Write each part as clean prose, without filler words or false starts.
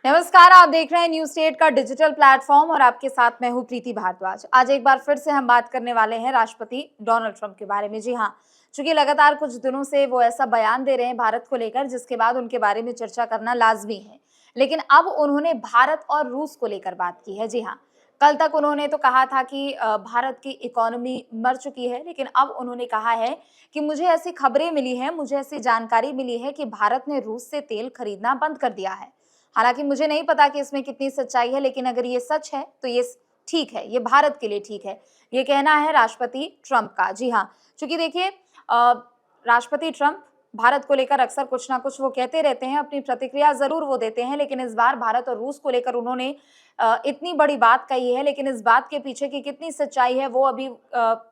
नमस्कार, आप देख रहे हैं न्यूज स्टेट का डिजिटल प्लेटफॉर्म और आपके साथ मैं हूं प्रीति भारद्वाज। आज एक बार फिर से हम बात करने वाले हैं राष्ट्रपति डोनाल्ड ट्रंप के बारे में। जी हाँ, चूंकि लगातार कुछ दिनों से वो ऐसा बयान दे रहे हैं भारत को लेकर जिसके बाद उनके बारे में चर्चा करना लाजमी है। लेकिन अब उन्होंने भारत और रूस को लेकर बात की है। जी हाँ, कल तक उन्होंने तो कहा था कि भारत की इकोनॉमी मर चुकी है, लेकिन अब उन्होंने कहा है कि मुझे ऐसी खबरें मिली हैं, मुझे ऐसी जानकारी मिली है कि भारत ने रूस से तेल खरीदना बंद कर दिया है। हालांकि मुझे नहीं पता कि इसमें कितनी सच्चाई है, लेकिन अगर ये सच है तो ये ठीक है, ये भारत के लिए ठीक है। ये कहना है राष्ट्रपति ट्रंप का। जी हाँ, चूंकि देखिए राष्ट्रपति ट्रंप भारत को लेकर अक्सर कुछ ना कुछ वो कहते रहते हैं, अपनी प्रतिक्रिया जरूर वो देते हैं, लेकिन इस बार भारत और रूस को लेकर उन्होंने इतनी बड़ी बात कही है, लेकिन इस बात के पीछे की कितनी सच्चाई है वो अभी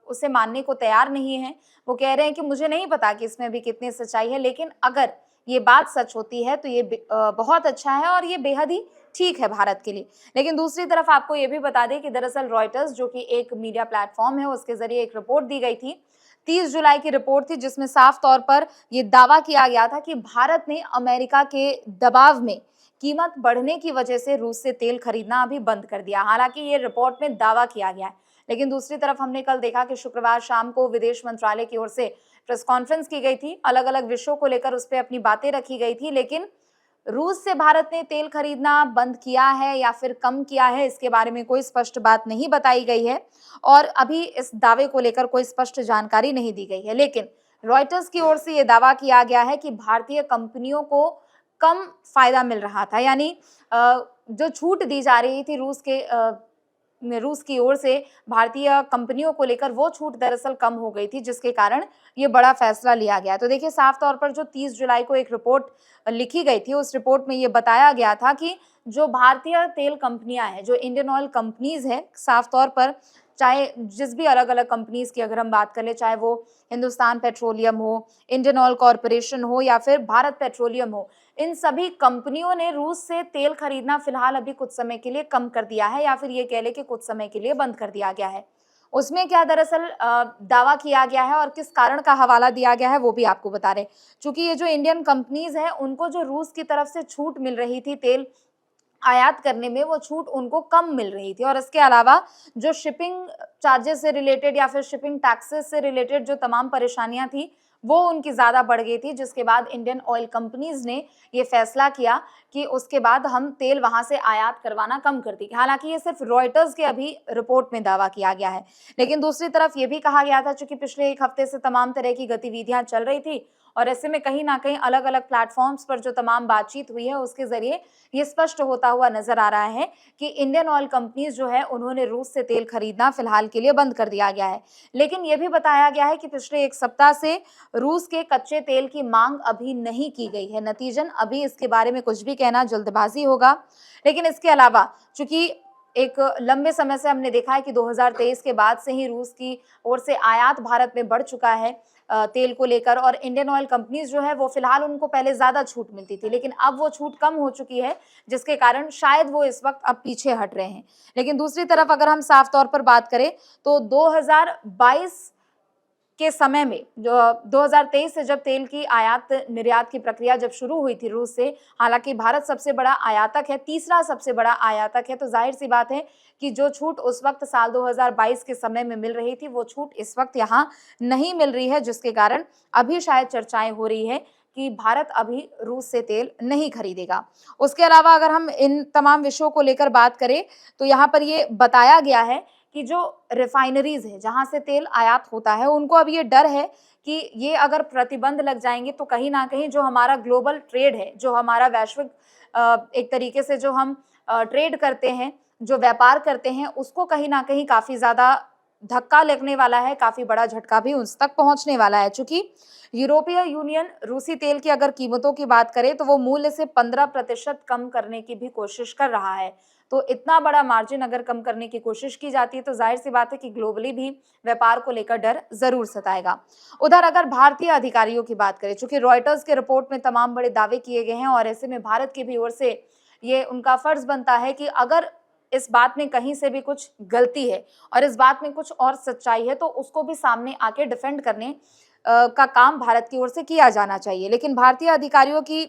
उसे मानने को तैयार नहीं है। वो कह रहे हैं कि मुझे नहीं पता कि इसमें भी कितनी सच्चाई है, लेकिन अगर ये बात सच होती है तो ये बहुत अच्छा है और ये बेहद ही ठीक है भारत के लिए। लेकिन दूसरी तरफ आपको ये भी बता दें कि दरअसल रॉयटर्स, जो कि एक मीडिया प्लेटफॉर्म है, उसके जरिए एक रिपोर्ट दी गई थी। 30 जुलाई की रिपोर्ट थी जिसमें साफ तौर पर ये दावा किया गया था कि भारत ने अमेरिका के दबाव में कीमत बढ़ने की वजह से रूस से तेल खरीदना अभी बंद कर दिया। हालांकि ये रिपोर्ट में दावा किया गया है, लेकिन दूसरी तरफ हमने कल देखा कि शुक्रवार शाम को विदेश मंत्रालय की ओर से प्रेस कॉन्फ्रेंस की गई थी, अलग अलग विषयों को लेकर उस पर अपनी बातें रखी गई थी। लेकिन रूस से भारत ने तेल खरीदना बंद किया है या फिर कम किया है, इसके बारे में कोई स्पष्ट बात नहीं बताई गई है और अभी इस दावे को लेकर कोई स्पष्ट जानकारी नहीं दी गई है। लेकिन रॉयटर्स की ओर से यह दावा किया गया है कि भारतीय कंपनियों को कम फायदा मिल रहा था, यानी जो छूट दी जा रही थी रूस की ओर से भारतीय कंपनियों को लेकर, वो छूट दरअसल कम हो गई थी, जिसके कारण ये बड़ा फैसला लिया गया। तो देखिए, साफ तौर पर जो 30 जुलाई को एक रिपोर्ट लिखी गई थी, उस रिपोर्ट में ये बताया गया था कि जो भारतीय तेल कंपनियां हैं, जो इंडियन ऑयल कंपनीज है, साफ तौर पर चाहे जिस भी अलग अलग कंपनीज की अगर हम बात कर ले, चाहे वो हिंदुस्तान पेट्रोलियम हो, इंडियन ऑयल कॉरपोरेशन हो या फिर भारत पेट्रोलियम हो, इन सभी कंपनियों ने रूस से तेल खरीदना फिलहाल अभी कुछ समय के लिए कम कर दिया है, या फिर ये कह ले कि कुछ समय के लिए बंद कर दिया गया है। उसमें क्या दरअसल दावा किया गया है और किस कारण का हवाला दिया गया है वो भी आपको बता रहे। चूंकि ये जो इंडियन कंपनीज हैं, उनको जो रूस की तरफ से छूट मिल रही थी तेल आयात करने में, वो छूट उनको कम मिल रही थी और इसके अलावा जो शिपिंग चार्जेस से रिलेटेड या फिर शिपिंग टैक्सेस से रिलेटेड जो तमाम परेशानियां थी, वो उनकी ज्यादा बढ़ गई थी, जिसके बाद इंडियन ऑयल कंपनीज ने ये फैसला किया कि उसके बाद हम तेल वहां से आयात करवाना कम कर देंगे। हालांकि ये सिर्फ रॉयटर्स के अभी रिपोर्ट में दावा किया गया है, लेकिन दूसरी तरफ ये भी कहा गया था, चूंकि पिछले एक हफ्ते से तमाम तरह की गतिविधियां चल रही थी और ऐसे में कहीं ना कहीं अलग अलग प्लेटफॉर्म्स पर जो तमाम बातचीत हुई है, उसके जरिए ये स्पष्ट होता हुआ नजर आ रहा है कि इंडियन ऑयल कंपनीज जो है, उन्होंने रूस से तेल खरीदना फिलहाल के लिए बंद कर दिया गया है। लेकिन यह भी बताया गया है कि पिछले एक सप्ताह से रूस के कच्चे तेल की मांग अभी नहीं की गई है। नतीजन अभी इसके बारे में कुछ भी कहना जल्दबाजी होगा। लेकिन इसके अलावा, चूंकि एक लंबे समय से हमने देखा है कि 2023 के बाद से ही रूस की ओर से आयात भारत में बढ़ चुका है तेल को लेकर, और इंडियन ऑयल कंपनीज जो है वो फिलहाल, उनको पहले ज्यादा छूट मिलती थी, लेकिन अब वो छूट कम हो चुकी है, जिसके कारण शायद वो इस वक्त अब पीछे हट रहे हैं। लेकिन दूसरी तरफ अगर हम साफ तौर पर बात करें तो 2022 के समय में, जो 2023 से जब तेल की आयात निर्यात की प्रक्रिया जब शुरू हुई थी रूस से, हालांकि भारत सबसे बड़ा आयातक है, तीसरा सबसे बड़ा आयातक है, तो जाहिर सी बात है कि जो छूट उस वक्त साल 2022 के समय में मिल रही थी, वो छूट इस वक्त यहाँ नहीं मिल रही है, जिसके कारण अभी शायद चर्चाएं हो रही है कि भारत अभी रूस से तेल नहीं खरीदेगा। उसके अलावा अगर हम इन तमाम विषयों को लेकर बात करें तो यहाँ पर ये बताया गया है कि जो रिफाइनरीज है, जहां से तेल आयात होता है, उनको अब ये डर है कि ये अगर प्रतिबंध लग जाएंगे तो कहीं ना कहीं जो हमारा ग्लोबल ट्रेड है, जो हमारा वैश्विक एक तरीके से जो हम ट्रेड करते हैं, जो व्यापार करते हैं, उसको कहीं ना कहीं काफी ज्यादा धक्का लगने वाला है, काफी बड़ा झटका भी उस तक पहुंचने वाला है। चूंकि यूरोपीय यूनियन रूसी तेल की अगर कीमतों की बात करें तो वो मूल्य से 15% कम करने की भी कोशिश कर रहा है। तो इतना बड़ा मार्जिन अगर कम करने की कोशिश की जाती है तो जाहिर सी बात है कि ग्लोबली भी व्यापार को लेकर डर जरूर सताएगा। उधर अगर भारतीय अधिकारियों की बात करें, चूंकि रॉयटर्स के रिपोर्ट में तमाम बड़े दावे किए गए हैं और ऐसे में भारत की भी ओर से ये उनका फर्ज बनता है कि अगर इस बात में कहीं से भी कुछ गलती है और इस बात में कुछ और सच्चाई है तो उसको भी सामने आके डिफेंड करने का काम भारत की ओर से किया जाना चाहिए। लेकिन भारतीय अधिकारियों की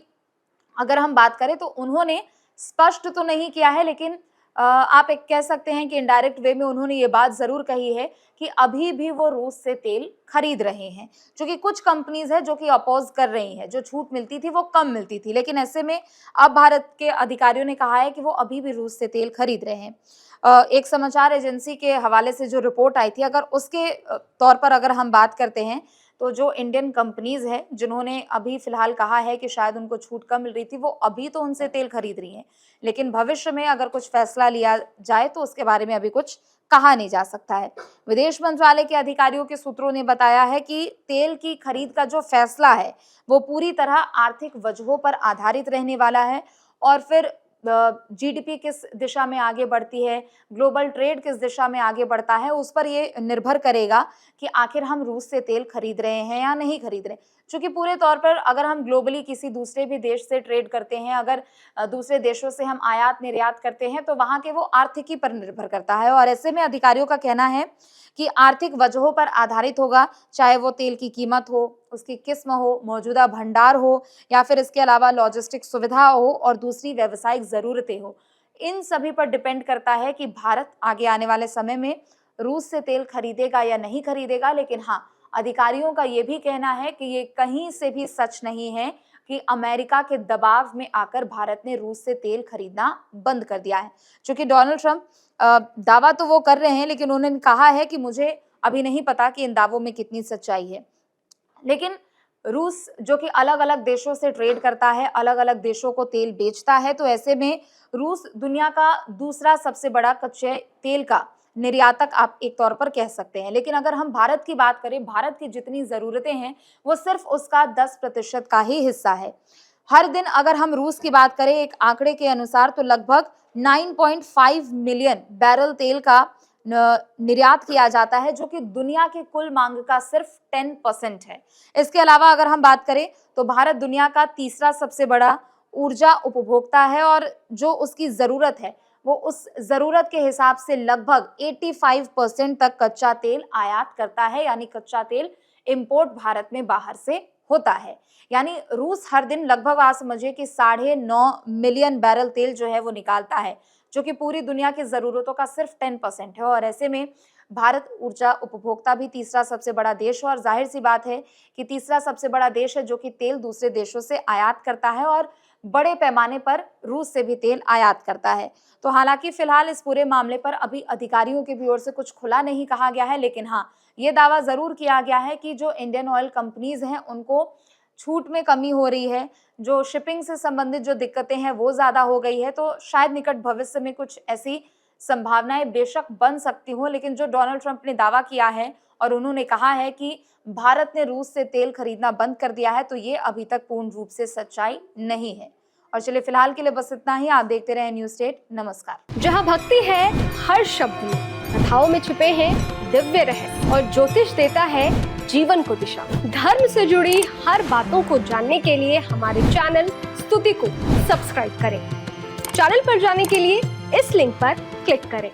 अगर हम बात करें तो उन्होंने स्पष्ट तो नहीं किया है, लेकिन आप एक कह सकते हैं कि इनडायरेक्ट वे में उन्होंने ये बात जरूर कही है कि अभी भी वो रूस से तेल खरीद रहे हैं। क्योंकि कुछ कंपनीज है जो कि अपोज कर रही हैं, जो छूट मिलती थी वो कम मिलती थी, लेकिन ऐसे में अब भारत के अधिकारियों ने कहा है कि वो अभी भी रूस से तेल खरीद रहे हैं। एक समाचार एजेंसी के हवाले से जो रिपोर्ट आई थी, अगर उसके तौर पर अगर हम बात करते हैं, तो जो इंडियन कंपनीज है जिन्होंने अभी फिलहाल कहा है कि शायद उनको छूट कम मिल रही थी, वो अभी तो उनसे तेल खरीद रही हैं, लेकिन भविष्य में अगर कुछ फैसला लिया जाए तो उसके बारे में अभी कुछ कहा नहीं जा सकता है। विदेश मंत्रालय के अधिकारियों के सूत्रों ने बताया है कि तेल की खरीद का जो फैसला है वो पूरी तरह आर्थिक वजहों पर आधारित रहने वाला है, और फिर जीडीपी किस दिशा में आगे बढ़ती है, ग्लोबल ट्रेड किस दिशा में आगे बढ़ता है, उस पर ये निर्भर करेगा कि आखिर हम रूस से तेल खरीद रहे हैं या नहीं खरीद रहे। क्योंकि पूरे तौर पर अगर हम ग्लोबली किसी दूसरे भी देश से ट्रेड करते हैं, अगर दूसरे देशों से हम आयात निर्यात करते हैं, तो वहाँ के वो आर्थिकी पर निर्भर करता है, और ऐसे में अधिकारियों का कहना है कि आर्थिक वजहों पर आधारित होगा, चाहे वो तेल की कीमत हो, उसकी किस्म हो, मौजूदा भंडार हो, या फिर इसके अलावा लॉजिस्टिक सुविधा हो और दूसरी व्यावसायिक ज़रूरतें हो। इन सभी पर डिपेंड करता है कि भारत आगे आने वाले समय में रूस से तेल खरीदेगा या नहीं खरीदेगा। लेकिन हाँ, अधिकारियों का ये भी कहना है कि ये कहीं से भी सच नहीं है कि अमेरिका के दबाव में आकर भारत ने रूस से तेल खरीदना बंद कर दिया है। क्योंकि डोनाल्ड ट्रंप दावा तो वो कर रहे हैं, लेकिन उन्होंने कहा है कि मुझे अभी नहीं पता कि इन दावों में कितनी सच्चाई है। लेकिन रूस जो कि अलग अलग देशों से ट्रेड करता है, अलग अलग देशों को तेल बेचता है, तो ऐसे में रूस दुनिया का दूसरा सबसे बड़ा कच्चे तेल का निर्यातक आप एक तौर पर कह सकते हैं। लेकिन अगर हम भारत की बात करें, भारत की जितनी ज़रूरतें हैं वो सिर्फ उसका 10% का ही हिस्सा है। हर दिन अगर हम रूस की बात करें, एक आंकड़े के अनुसार तो लगभग 9.5 मिलियन बैरल तेल का निर्यात किया जाता है, जो कि दुनिया की कुल मांग का सिर्फ 10% है। इसके अलावा अगर हम बात करें तो भारत दुनिया का तीसरा सबसे बड़ा ऊर्जा उपभोक्ता है, और जो उसकी ज़रूरत है वो उस ज़रूरत के हिसाब से लगभग 85% तक कच्चा तेल आयात करता है, यानी कच्चा तेल इंपोर्ट भारत में बाहर से होता है। यानी रूस हर दिन लगभग आप समझिए कि 9.5 मिलियन बैरल तेल जो है वो निकालता है, जो कि पूरी दुनिया की ज़रूरतों का सिर्फ 10% है। और ऐसे में भारत ऊर्जा उपभोक्ता भी तीसरा सबसे बड़ा देश है, और जाहिर सी बात है कि तीसरा सबसे बड़ा देश है जो कि तेल दूसरे देशों से आयात करता है, और बड़े पैमाने पर रूस से भी तेल आयात करता है। तो हालांकि फिलहाल इस पूरे मामले पर अभी अधिकारियों की भी ओर से कुछ खुला नहीं कहा गया है, लेकिन हाँ, ये दावा ज़रूर किया गया है कि जो इंडियन ऑयल कंपनीज हैं उनको छूट में कमी हो रही है, जो शिपिंग से संबंधित जो दिक्कतें हैं वो ज़्यादा हो गई है। तो शायद निकट भविष्य में कुछ ऐसी संभावनाएं बेशक बन सकती हों, लेकिन जो डोनाल्ड ट्रंप ने दावा किया है और उन्होंने कहा है कि भारत ने रूस से तेल खरीदना बंद कर दिया है, तो ये अभी तक पूर्ण रूप से सच्चाई नहीं है। और चलिए फिलहाल के लिए बस इतना ही। आप देखते रहें न्यूज़ स्टेट। नमस्कार। जहां भक्ति है हर शब्द में, कथाओं में छुपे हैं दिव्य रहस्य, और ज्योतिष देता है जीवन को दिशा। धर्म से जुड़ी हर बातों को जानने के लिए हमारे चैनल स्तुति को सब्सक्राइब करें। चैनल पर जाने के लिए इस लिंक पर क्लिक करें।